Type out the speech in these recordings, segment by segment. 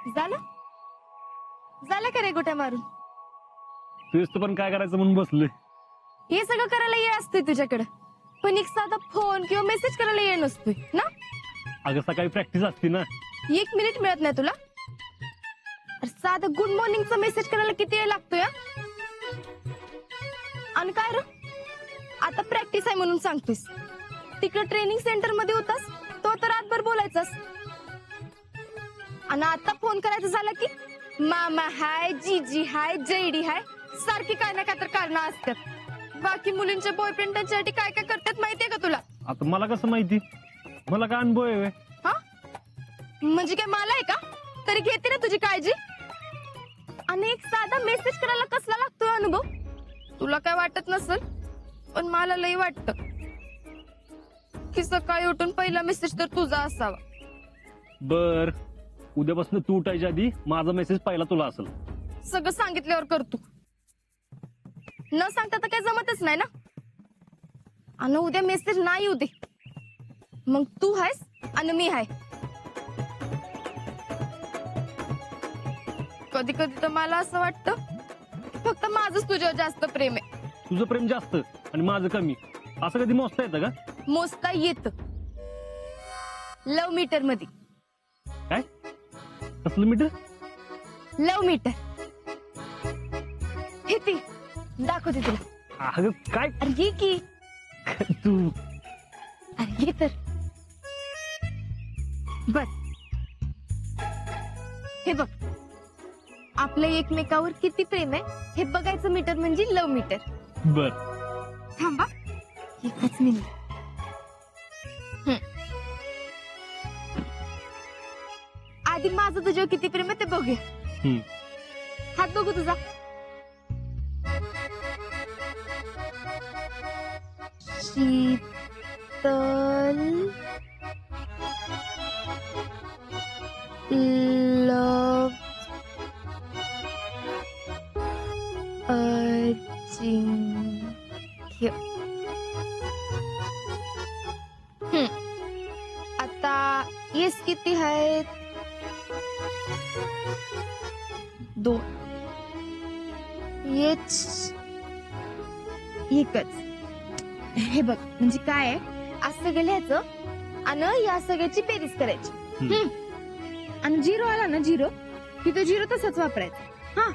झालं झालं का रे गोट्या मारून? तेच तर पण काय करायचं म्हणून बसलोय. हे सगळं करायला येळ असतोय तुझ्याकडे, पण एक साधा फोन किंवा मेसेज करायला येळ नसतोय ना. अगं सकाळी प्रॅक्टिस असते ना. 1 मिनिट मिळत नाही तुला? अरे साधं गुड मॉर्निंगचा मेसेज करायला किती वेळ लागतोय? आणि काय रे, आता प्रॅक्टिस आहे म्हणून सांगतोस, तिकडे ट्रेनिंग सेंटर मध्ये होतास तो तर रातभर बोलायचास, आणि आता फोन करायचं झालं की मामा हाय, जीजी हाय, जयडी हाय, सारखी काय ना काय तर कारणं असतात. बाकी मुलींच्या बॉयफ्रेंडांसाठी काय काय करतात माहितीये का तुला? आता मला कसं माहिती? मला काय अनुभव आहे? हा, म्हणजे काय मला आहे का? तरी घेते ना तुझी काळजी. आणि एक साधा मेसेज करायला कसला लागतोय अनुभव? तुला काय वाटत नसल, पण मला लई वाटत की सकाळी उठून पहिला मेसेज तर तुझा असावा. बर, उद्यापासून तू उठायच्या आधी माझा मेसेज पहिला तुला असेल. सगळं सांगितल्यावर करतो, न सांगता तर काही जमतच नाही ना. आणि उद्या मेसेज नाही येऊ दे, मग तू आहेस आणि मी आहे. कधी कधी तर मला असं वाटतं फक्त माझंच तुझ्यावर जास्त प्रेम आहे. तुझं प्रेम जास्त आणि माझं कमी, असं कधी मोजता येतं का? मोजता येत लव मीटर मध्ये. काय कसलं मीटर? लव मीटर हे ती दाखवते तुला. अगं काय अरे ये की, तू अरे ये तर बघ. हे बघ, आपलं एकमेकावर किती प्रेम आहे हे बघायचं मीटर म्हणजे लव मीटर. बर. थांबा एकच मिनिट. आधी माझं तुझ्यावर किती प्रेम आहे ते बघूया. हात बघू तुझा. शीतल लव अजिंक्य. आता येस किती आहेत? 2. येच एकच. हे बघ म्हणजे काय आहे, असं गेल्याचं आणि या सगळ्याची बेरीज करायची. आणि 0 आला ना, 0 तिथं 0 तसंच वापरायचं. हा,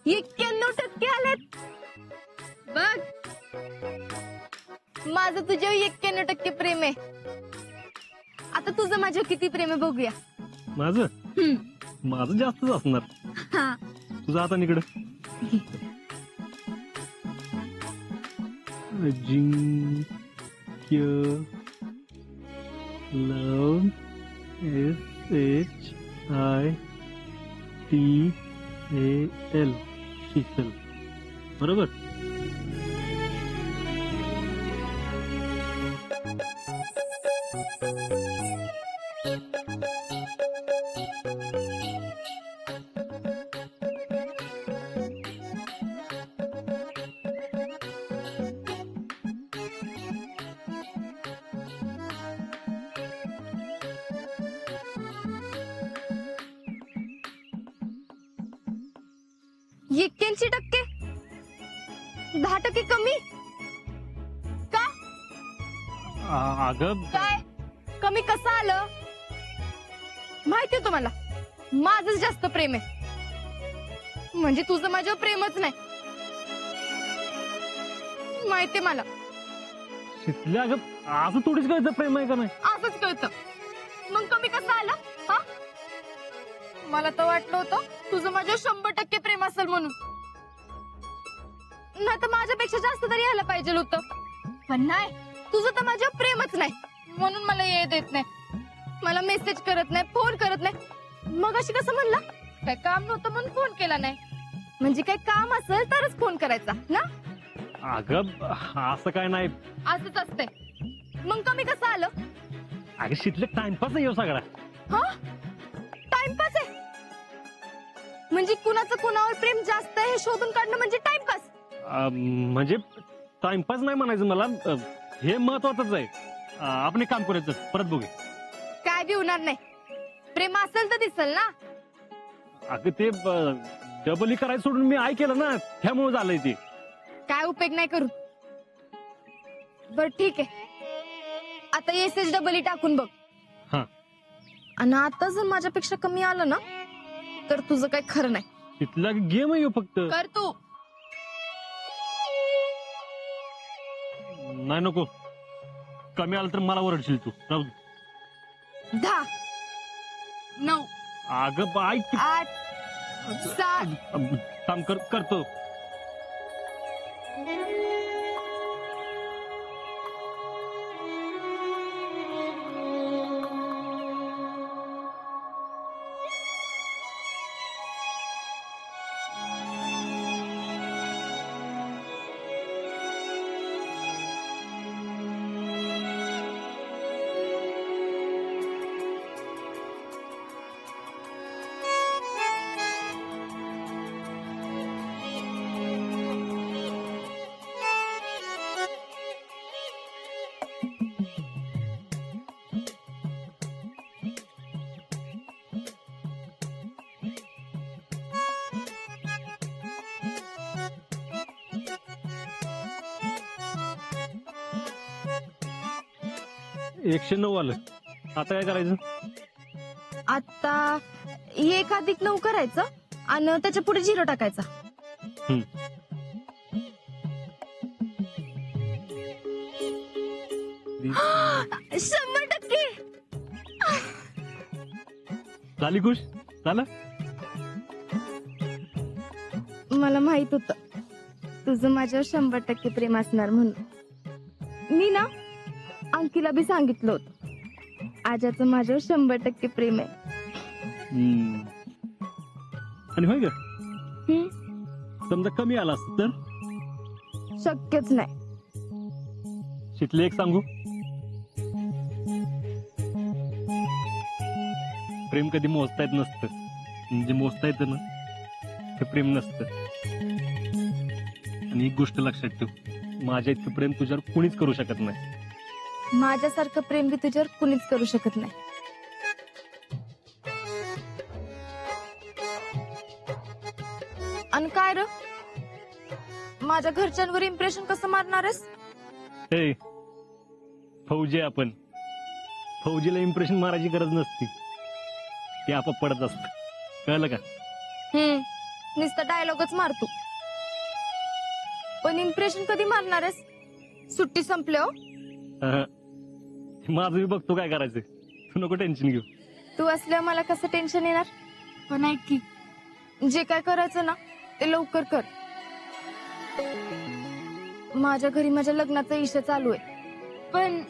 %91 आलेत. बघ, माझं तुझ्यावर 91% प्रेम आहे. आता तुझं माझ्यावर किती प्रेम आहे बघूया. माझं जास्तच असणार. हा, तुझं आता इकडं. अजिंक्य लव SHITAL शीतल. बरोबर. एक्क्याऐंशी टक्के, 10% कमी का? अगं काय कमी कसं आलं? माहितीये तुम्हाला माझंच जास्त प्रेम आहे. म्हणजे तुझं माझ्यावर प्रेमच नाही, माहितीये मला. शिकल्या. अगं असं थोडीच कळतं प्रेम आहे का नाही? असंच कळतं, मग कमी कसं आलं? हा, मला तर वाटलं होतं तुझं माझ्यावर 100% प्रेम असेल म्हणून, नाही तर माझ्यापेक्षा जास्त तरी यायला पाहिजे होतं. पण नाही, तुझं तर माझ्यावर प्रेमच नाही म्हणून मला येत येत नाही. मला मेसेज करत नाही, फोन करत नाही. मग अशी कसं म्हणला काय काम नव्हतं म्हणून फोन केला नाही? म्हणजे काय काम असेल तरच फोन करायचा ना? अगं असं काय नाही. असंच असतंय. मग कमी कसं आलं? अगं शितले टाइमपास आहे ह्यो सगळा. हा, टाइमपास आहे? म्हणजे कुणाचं कुणावर प्रेम जास्त आहे हे शोधून काढणं म्हणजे टाइमपास? म्हणजे टाइमपास नाही म्हणायचं मला. हे महत्वाचंच आहे. आपण एक काम करायचं, परत बघू. काय बी होणार नाही. प्रेम असेल तर दिसल ना. अगं ते डबल करायचं सोडून मी केलं ना, त्यामुळे झालंय ते. काय उपयोग नाही करू. बर ठीक आहे, आता एसएच डबल टाकून बघ. हा. आणि आता जर माझ्यापेक्षा कमी आलं ना तर तुझं काही खरं नाही. तिथला गेम आहे ह्यो फक्त. कर तू. नाही नको, कमी आलं तर मला ओरडशील तू. राहू दे. 10 9 अगं ऐक. 8 7 काम करतो. एकशे 9 आलं. आता काय करायचं? आता 1+9 करायचं आणि त्याच्या पुढे 0 टाकायचा. दी- 100%. झाली खुश? झालं? मला माहित होत तुझं माझ्यावर 100% प्रेम असणार म्हणून. मी ना अंकीला बी सांगितलं होतं आजाचं माझ्यावर 100% प्रेम आहे. आणि होय ग, हम्म, समजा कमी आला असत तर? शक्यच नाही. शितले एक सांगू, प्रेम कधी मोजता येत नसतं. म्हणजे मोजता येतं ना ते प्रेम नसतं. आणि एक गोष्ट लक्षात ठेव, माझ्या इतकं प्रेम तुझ्यावर कुणीच करू शकत नाही. माझ्यासारखं प्रेम बी तुझ्यावर कुणीच करू शकत नाही. आणि काय र, माझ्या घरच्यांवर इम्प्रेशन कसं मारणार आहेस? हे फौजी आहे आपण. फौजीला इम्प्रेशन मारायची गरज नसती, ते आपोआप पडत असत. कळलं का? नुसतं डायलॉगच मारतो. पण इम्प्रेशन कधी मारणार आहेस? सुट्टी संपल्यावर? माझं मी बघतो काय करायचं. तू नको टेन्शन घेऊ. तू असल्यावर मला कसं टेन्शन येणार? पण ऐक की, जे काय करायचं ना ते लवकर कर. माझ्या घरी माझ्या लग्नाचा इशा चालू आहे, पण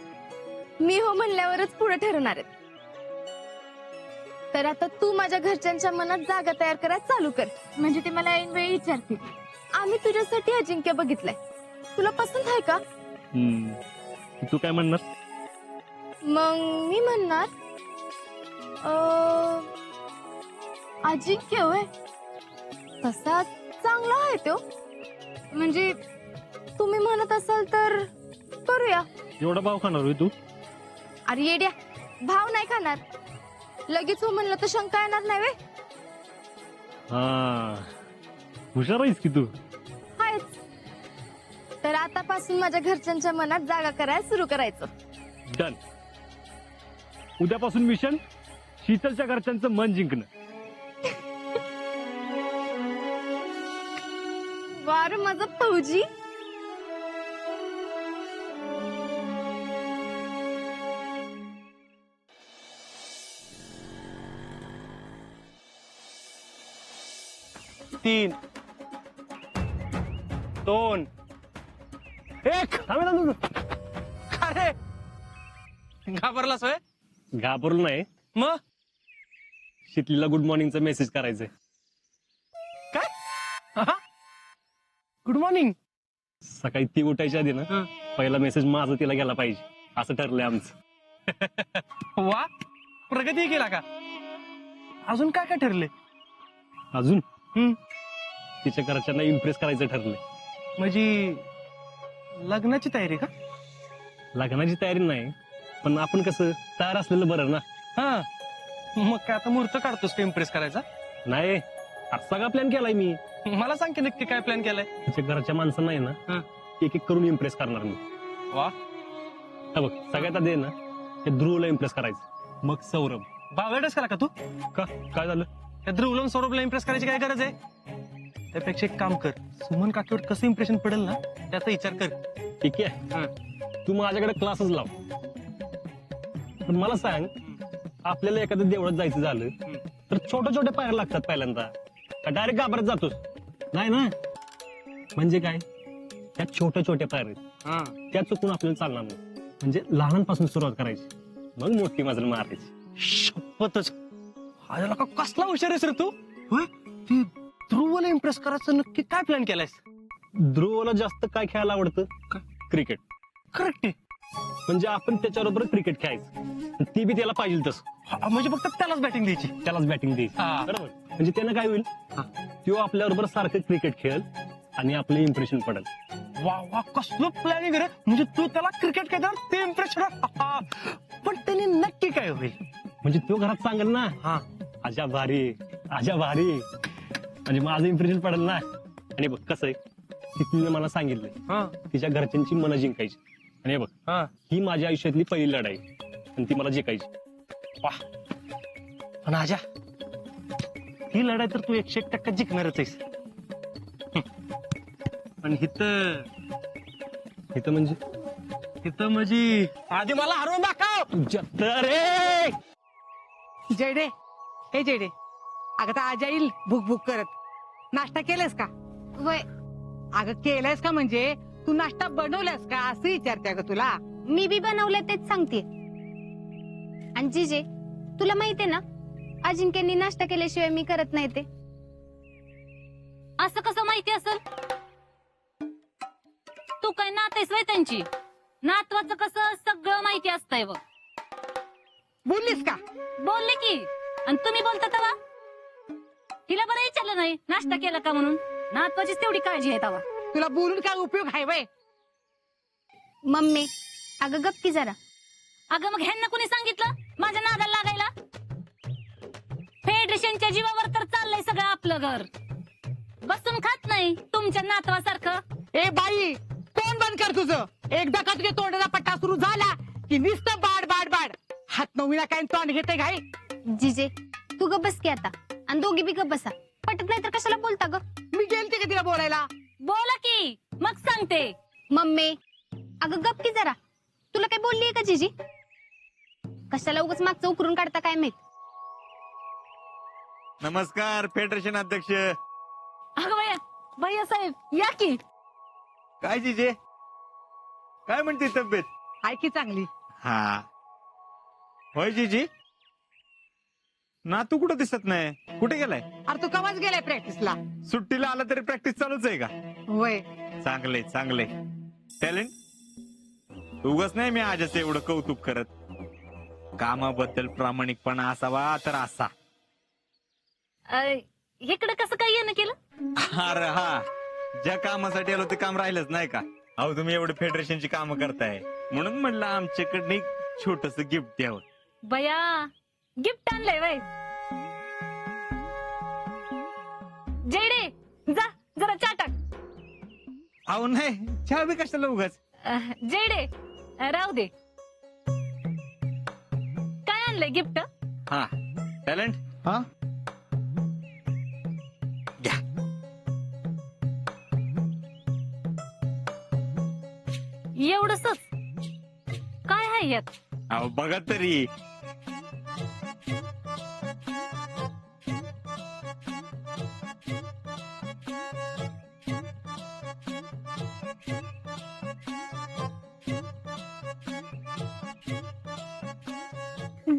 मी हो म्हणल्यावरच पुढे ठरणार आहे. तर आता तू माझ्या घरच्यांच्या मनात जागा तयार करायला चालू कर, म्हणजे ते मला ऐन वेळी विचारतील, आम्ही तुझ्यासाठी अजिंक्य बघितलंय, तुला पसंत आहे का? तू काय म्हणणार? मग मी म्हणणार अजिंक्य होय, तसा चांगला आहे तो. म्हणजे तुम्ही म्हणत असाल तर करूया. एवढा भाव खाणार होय तू? अरे येड्या, भाव नाही खाणार. लगेच हो म्हणलं तर शंका येणार नाही वे. हा, हुशार आहेस की तू. आहेच. तर आतापासून माझ्या घरच्यांच्या मनात जागा करायला सुरू करायचं. डन. उद्यापासून मिशन शीतलच्या घरच्यांचं मन जिंकणं. वार माझं फौजी. तीन, दोन, एक. अरे घाबरलास होय? घाबरलो नाही. मग शितलीला गुड मॉर्निंगचा मेसेज करायचंय. काय? Good morning. सकाळी ती उठायच्या आधी ना पहिला मेसेज माझा तिला गेला पाहिजे असं ठरलंय आमचं. वा, प्रगती केला का? अजून काय काय ठरले? अजून तिच्या घरच्यांना इम्प्रेस करायचं ठरलंय. म्हणजे लग्नाची तयारी का? लग्नाची तयारी नाही, पण आपण कसं तयार असलेलं बरं ना. हा, मग काय आता मुहूर्त काढतोस का इम्प्रेस करायचा? नाही, आज सगळा प्लॅन केलाय मी. मला सांग की नक्की काय प्लॅन केलाय? तिच्या घरच्या माणसांना आहे ना एक एक करून इम्प्रेस करणार मी. वा, हा बघ, सगळ्यात आधी आहे ना हे ध्रुवला इम्प्रेस करायचं, मग सौरभ. बावळटच करा का तू? का काय झालं? त्या ध्रुवला सौरभला इम्प्रेस करायची काय गरज आहे? त्यापेक्षा एक काम कर, सुमन काकीवर कसं इम्प्रेशन पडेल ना त्याचा विचार कर. ठीक आहे, तू माझ्याकडे क्लासच लाव. पण मला सांग, आपल्याला एखाद्या देवळात जायचं झालं तर छोट्या छोट्या पायऱ्या लागतात पहिल्यांदा, का डायरेक्ट घाबरत जातोस? नाही ना. म्हणजे काय, त्या छोट्या छोट्या पायऱ्या त्या चुकून आपल्याला चालणार नाही. म्हणजे लहानांपासून सुरुवात करायची, मग मोठी मजल मारायची. शपथच, आजला का कसला हुशार आहेस रे तू? होय, ती ध्रुवला इम्प्रेस करायचं नक्की काय प्लॅन केलायस? ध्रुवला जास्त काय खेळायला आवडतं? क्रिकेट. करेक्ट आहे. म्हणजे आपण त्याच्याबरोबर क्रिकेट खेळायचं, ती बी त्याला पाहिजे तसं. म्हणजे फक्त त्यालाच बॅटिंग द्यायची. त्यालाच बॅटिंग द्यायची. बरोबर. म्हणजे त्यानं काय होईल, तो आपल्याबरोबर सारखं क्रिकेट खेळेल आणि आपलं इम्प्रेशन पडेल. वा वा, कसलं प्लॅनिंग रे. म्हणजे तू त्याला क्रिकेट खेळणार, ते इम्प्रेशन. पण त्याने नक्की काय होईल? म्हणजे तो घरात सांगेल ना, आजा भारी, आजा भारी, म्हणजे माझं इम्प्रेशन पडेल ना. आणि बघ कसं आहे, तिने मला सांगितलंय तिच्या घरच्यांची मनं जिंकायची. आणि हे बघ, ही माझ्या आयुष्यातली पहिली लढाई आणि ती मला जिंकायची. वाह, पण आजा, ही लढाई तर तू 101% जिंकणारच आहेस. पण हिथं म्हणजे आधी मला हरवून दाखव. अरे जयडे, हे जयडे, अगं तर आजा येईल भूक भूक करत. नाश्ता केलास का? वय, अगं केलायस का म्हणजे तू नाश्ता बनवलास का असं विचारते अगं तुला. मी बी बनवलंय तेच सांगते. आणि जिजे, तुला माहितीये ना अजिंक्यनी नाश्ता केल्याशिवाय मी करत नाही ते. असं कसं माहिती असेल? तू काय नातेस वय त्यांची? नातवाचं कसं सगळं माहिती असतंय बघ. बोललीस का? बोलले की. आणि तुम्ही बोलता तवा? हिला बरं विचारलं नाही नाश्ता केला का म्हणून? नातवाचीच तेवढी काळजी आहे तवा. तुला बोलून काय उपयोग आहे वय? मम्मी, अगं गप्पी जरा. अगं मग ह्यांना कुणी सांगितलं माझ्या नादाला लागायला? फेडरेशनच्या जीवावर तर चाललंय सगळं आपलं घर. बसून खात नाही तुमच्या नातवासारखं. ए बाई, कोण बंद कर तुझं? एकदा का तुझ्या तोंडाचा पट्टा सुरू झाला की नुसतं बाड बाड बाड. हात नवीला काय तोंड घेते घाई. जिजे, तू गप बस की आता, आणि दोघी बी गप बसा. पटत नाही तर कशाला बोलता ग? मी गेलते का तिला बोलायला? बोला की, मग सांगते. मम्मी, अगं गप की जरा. तुला काय बोललीये का जिजी? कशाला उगाच मागचं उकरून काढता काय माहित. नमस्कार फेडरेशन अध्यक्ष. अगं भैया साहेब या की. काय जिजे, काय म्हणते तब्येत? आहे की चांगली. हा होय जिजी, नातू कुठं दिसत नाही, कुठे गेलाय? अरे तू कवाच गेलाय प्रॅक्टिसला? सुट्टीला आला तरी प्रॅक्टिस चालूच आहे का? होय. चांगले चांगले टॅलेंट. उगाच नाही मी आजच एवढं कौतुक करत. कामाबद्दल प्रामाणिकपणा असावा तर असा. इकडे कसं काय येणं केलं? अरे हा, ज्या कामासाठी आलो ते काम राहिलंच नाही का? अहो तुम्ही एवढे फेडरेशनची कामं करताय म्हणून म्हणलं आमच्याकडनं एक छोटस गिफ्ट द्यावं. बया, गिफ्ट आणलंय वय. जेडे, जा जरा चहा टाक. अहो नाही, चहा बी कशाला उगाच. जेडे, राहू दे. काय आणलंय गिफ्ट? हा टॅलेंट. हा घ्या. एवढंच काय आहे यात? अहो बघा तरी.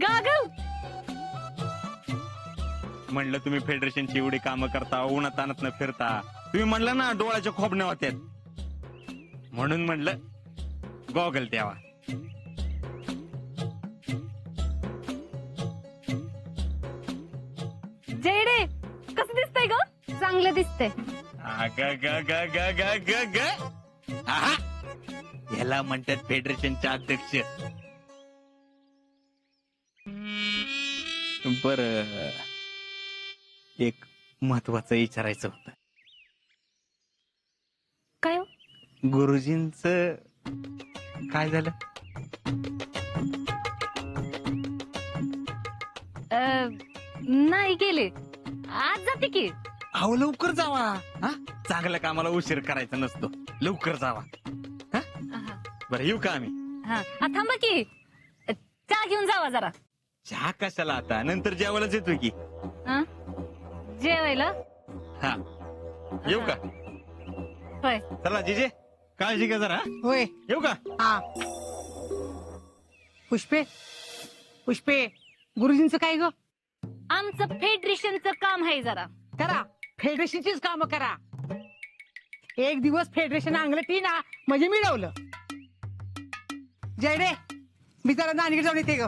गागल म्हणलं तुम्ही फेडरेशनची एवढी कामं करता, उन्हात आणत न फिरता, तुम्ही म्हणलं ना डोळ्याच्या खोबण्या होत्यात, म्हणून म्हणलं गॉगल द्यावा. जेडे कसं दिसतंय ग? चांगलं दिसतंय. ग ग ग ग ग ग ग आहा. याला म्हणतात फेडरेशनचे अध्यक्ष. बर, एक महत्वाचं विचारायचं होतं. काय हो? गुरुजींच काय झालं? नाही गेले, आज जाते की. अहो लवकर जावा. हा, चांगल्या कामाला उशीर करायचा नसतो, लवकर जावा. बरं येऊ का आम्ही? हा थांबा की, चहा घेऊन जावा जरा. चहा कशाला आता, नंतर जेवायलाच येतो की. हा? जेवायला? हा येऊ का? होय. चला जीजे, काळजी घ्या जरा. होय. येऊ का? हा. पुष्पे पुष्पे, गुरुजींचं काय ग? आमचं फेडरेशनचं काम आहे जरा. करा, फेडरेशनचीच कामं करा. एक दिवस फेडरेशन अंगलटी ना म्हणजे मिळवलं. जय रे, मी जरा नाणीकडे जाऊन येते ग.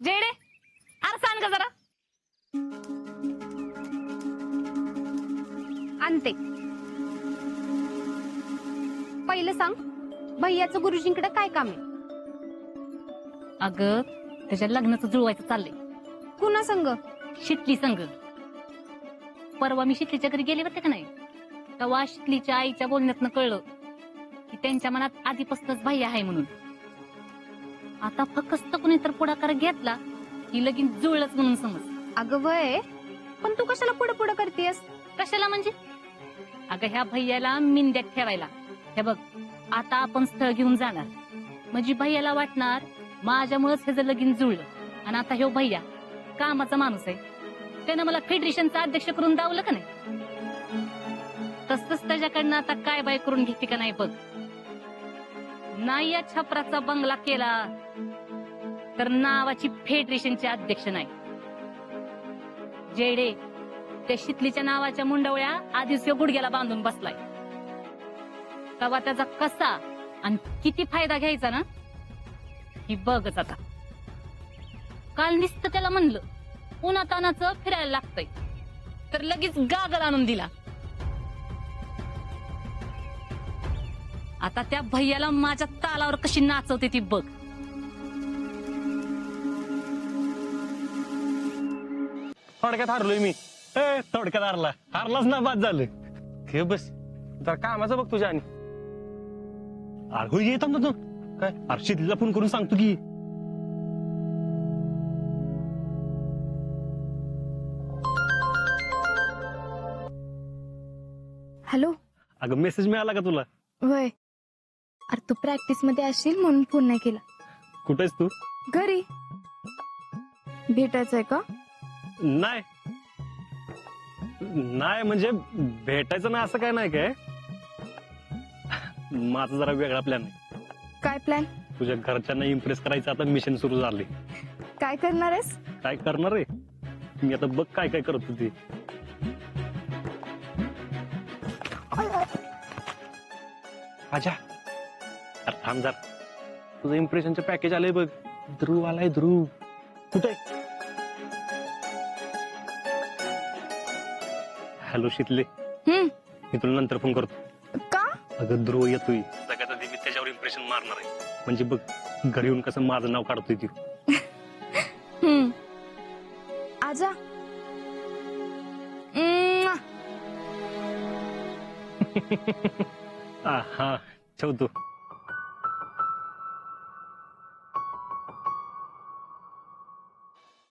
जेडे अरे सांग ग जरा. आणते. पहिलं सांग, भैयाचं गुरुजींकडे काय काम आहे? अगं त्याच्या लग्नाचं जुळवायचं चाललंय. कुणा संग? शितली संग. परवा मी शितलीच्या घरी गेले होते का नाही, तेव्हा शितलीच्या आईच्या बोलण्यातनं कळलं की त्यांच्या मनात आधीपासूनच भैया आहे म्हणून. आता फक्त कुणी तर पुढाकार घेतला की लगीन जुळलंच म्हणून समज. अगं वय, पण तू कशाला पुढे पुढे करतेस? कशाला म्हणजे? अगं ह्या भैयाला मिंद्यात ठेवायला. हे बघ, आता आपण स्थळ घेऊन जाणार म्हणजे भैयाला वाटणार माझ्यामुळेच ह्याचं लगीन जुळलं. आणि आता ह्यो भैया कामाचा माणूस आहे, त्यानं मला फेडरेशनचा अध्यक्ष करून दावलं का नाही. तसंच त्याच्याकडनं आता काय बाय करून घेते का नाही बघ. नाही या छपराचा बंगला केला तर नावाची फेडरेशनचे अध्यक्ष नाही. जेडे, त्या शितलीच्या नावाच्या मुंडवळ्या आधीच ह्यो गुडघ्याला बांधून बसलाय. तेव्हा त्याचा कसा आणि किती फायदा घ्यायचा ना ही बघच आता. काल नुसतं त्याला म्हणलं उन्हातानाचं फिरायला लागतंय, तर लगेच गागल आणून दिला. आता त्या भैयाला माझ्या तालावर कशी नाचवते ती बघ. थोडक्यात हारलोय मी. थोडक्यात हारलाच ना, बाद झालं. हे बस जरा कामाचं बघ तुझ्या. आणि अरे होय, येतात ना तू काय. अरे शितलीला फोन करून सांगतो की. हॅलो. अगं मेसेज मिळाला का तुला? वय, अरे तू प्रॅक्टिस मध्ये असशील म्हणून फोन नाही केला. कुठेस तू? घरी. भेटायचंय का? नाही नाही म्हणजे भेटायचं ना असं काय नाही काय. माझा जरा वेगळा प्लॅन आहे. काय प्लॅन? तुझ्या घरच्यांना इम्प्रेस करायचं आता मिशन सुरू झाले. काय करणार आहेस? काय करणार आहे मी आता, बघ काय काय करत होती. आजा, अरे थांब जरा, तुझं इम्प्रेशनचं पॅकेज आलंय बघ. ध्रुव आलाय. ध्रुव कुठे? हॅलो शितले, मी तुला नंतर फोन करतो. का? अगं ध्रुव येतोय, सगळ्यात आधी मी त्याच्यावर इम्प्रेशन मारणार आहे. म्हणजे बघ घरी येऊन कसं माझं नाव काढतोय ती. आजा. हा ठेवतो.